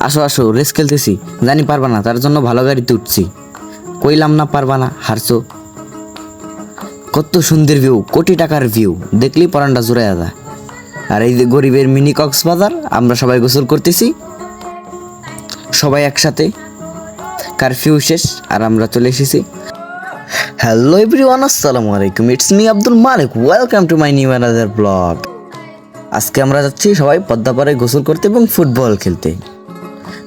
আসো আসো, রেস খেলতেছি। জানি পারবা না, তার জন্য ভালো গাড়িতে উঠছি। কইলাম না পারবা না, হারছো। কত সুন্দর ভিউ, কোটি টাকার ভিউ, দেখলেই পরানটা জুড়াইয়া যায়। আর এই যে গরিবের মিনি কক্সবাজার, আমরা সবাই গোসল করতেছি, সবাই একসাথে। কারফিউ শেষ আর আমরা চলে এসেছি। হ্যালো এভরিওয়ান, আসসালামু আলাইকুম, it's me Abdul Malik, welcome to my new another blog. আজকে আমরা যাচ্ছি সবাই পদ্মাপাড়ে গোসল করতে এবং ফুটবল খেলতে।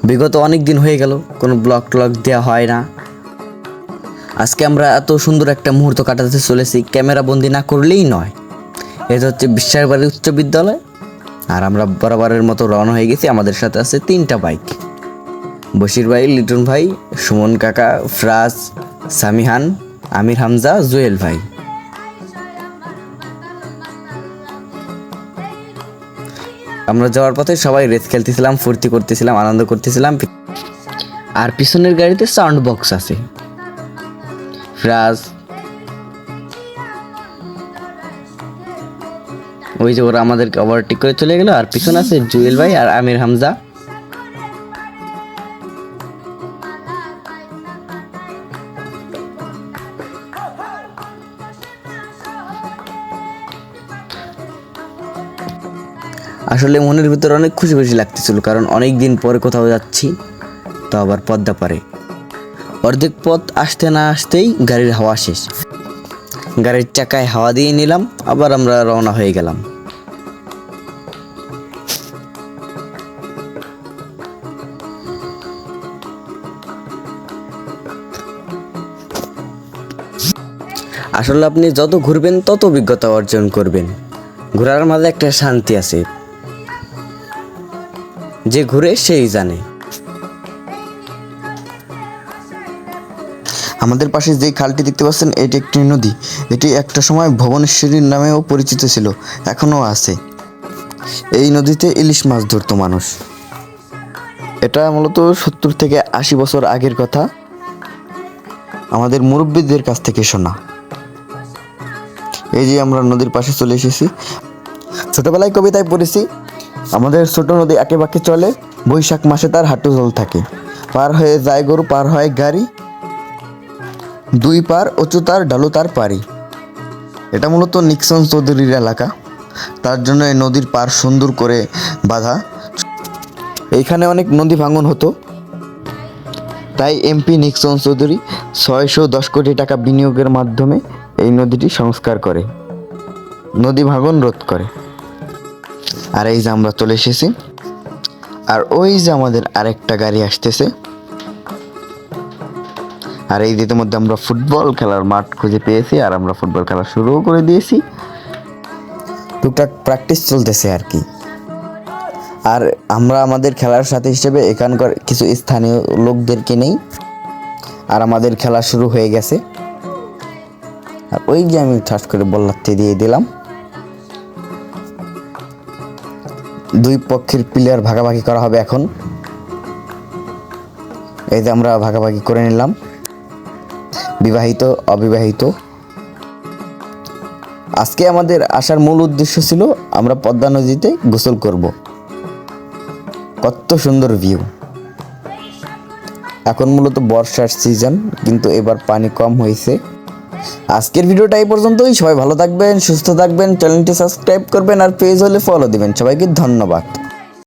বিগত অনেক দিন হয়ে গেল কোনো ব্লগ ট্লগ দেওয়া হয় না। আজকে আমরা এত সুন্দর একটা মুহূর্ত কাটাতে চলেছি, ক্যামেরা বন্দি না করলেই নয়। এটা হচ্ছে বিশ্বাসবাড়ি উচ্চ বিদ্যালয়, আর আমরা বরাবরের মতো রওনা হয়ে গেছি। আমাদের সাথে আছে 3টা বাইক, বশির ভাই, লিটন ভাই, সুমন কাকা, ফ্রাজ, সামিহান, আমির হামজা, জুয়েল ভাই। আমরা যাওয়ার পথে সবাই রেস খেলতেছিলাম, ফুর্তি করতেছিলাম, আনন্দ করতেছিলাম। আর পিছনের গাড়িতে সাউন্ড বক্স আছে। ফ্রাজ, ওই যে ওরা আমাদেরকে ওভারটেক করে চলে গেল। আর পিছনে আছে জুয়েল ভাই আর আমির হামজা। আসলে মনের ভিতরে অনেক খুশি খুশি লাগতেছিল, কারণ অনেক দিন পরে কোথাও যাচ্ছি, তো আবার পদ্মা পারে। অর্ধেক পথ আসতে না আসতেই গাড়ির হাওয়া শেষ। গাড়ির চাকায় হাওয়া দিয়ে নিলাম, আবার আমরা রওনা হয়ে গেলাম। আসলে আপনি যত ঘুরবেন তত অভিজ্ঞতা অর্জন করবেন। ঘোরার মাঝে একটা শান্তি আছে, যে ঘুরে সেই জানে। আমাদের পাশে যেই খালটি দেখতে পাচ্ছেন, এটি একটি নদী। এটি একটা সময় ভুবনেশ্বরীর নামেও পরিচিত ছিল, এখনও আছে। এই নদীতে ইলিশ মাছ ধরতো মানুষ। এটা মূলত 70 থেকে 80 বছর আগের কথা, আমাদের মুরব্বীদের কাছ থেকে শোনা। এই যে আমরা নদীর পাশে চলে এসেছি। ছোটবেলায় কবিতায় পড়েছি, আমাদের ছোট নদী একে বাঁকে চলে, বৈশাখ মাসে তার হাঁটু জল থাকে। পার হয়ে যায় গরু, পার হয় গাড়ি, দুই পার উঁচু তার, ঢালু তার পারি। এটা মূলত নিক্সন চৌধুরীর এলাকা, তার জন্য এই নদীর পার সুন্দর করে বাঁধা। এইখানে অনেক নদী ভাঙন হতো, তাই এমপি নিক্সন চৌধুরী 610 কোটি টাকা বিনিয়োগের মাধ্যমে এই নদীটি সংস্কার করে, নদী ভাঙন রোধ করে। আর এই যে আমরা চলে এসেছি, আর ওই যে আমাদের আরেকটা গাড়ি আসতেছে। আর এই যে মধ্যে আমরা ফুটবল খেলার মাঠ খুঁজে পেয়েছি, আর আমরা ফুটবল খেলা শুরুও করে দিয়েছি। টুকটাক প্র্যাকটিস চলতেছে আর কি। আর আমরা আমাদের খেলার সাথে হিসেবে এখানকার কিছু স্থানীয় লোকদেরকে নেই, আর আমাদের খেলা শুরু হয়ে গেছে। আর ওই যে আমি ঠাস করে বল্লাতে দিয়ে দিলাম। দুই পক্ষের প্লেয়ার ভাগাভাগি করা হবে এখন। এই যে আমরা ভাগাভাগি করে নিলাম, বিবাহিত অবিবাহিত। আজকে আমাদের আসার মূল উদ্দেশ্য ছিল আমরা পদ্মা নদীতে গোসল করব। কত সুন্দর ভিউ। এখন মূলত বর্ষার সিজন, কিন্তু এবার পানি কম হয়েছে। আজকের ভিডিওটা এই পর্যন্তই। সবাই ভালো থাকবেন, সুস্থ থাকবেন, চ্যানেলটি সাবস্ক্রাইব করবেন, আর পেজ হলে ফলো দিবেন। সবাইকে ধন্যবাদ।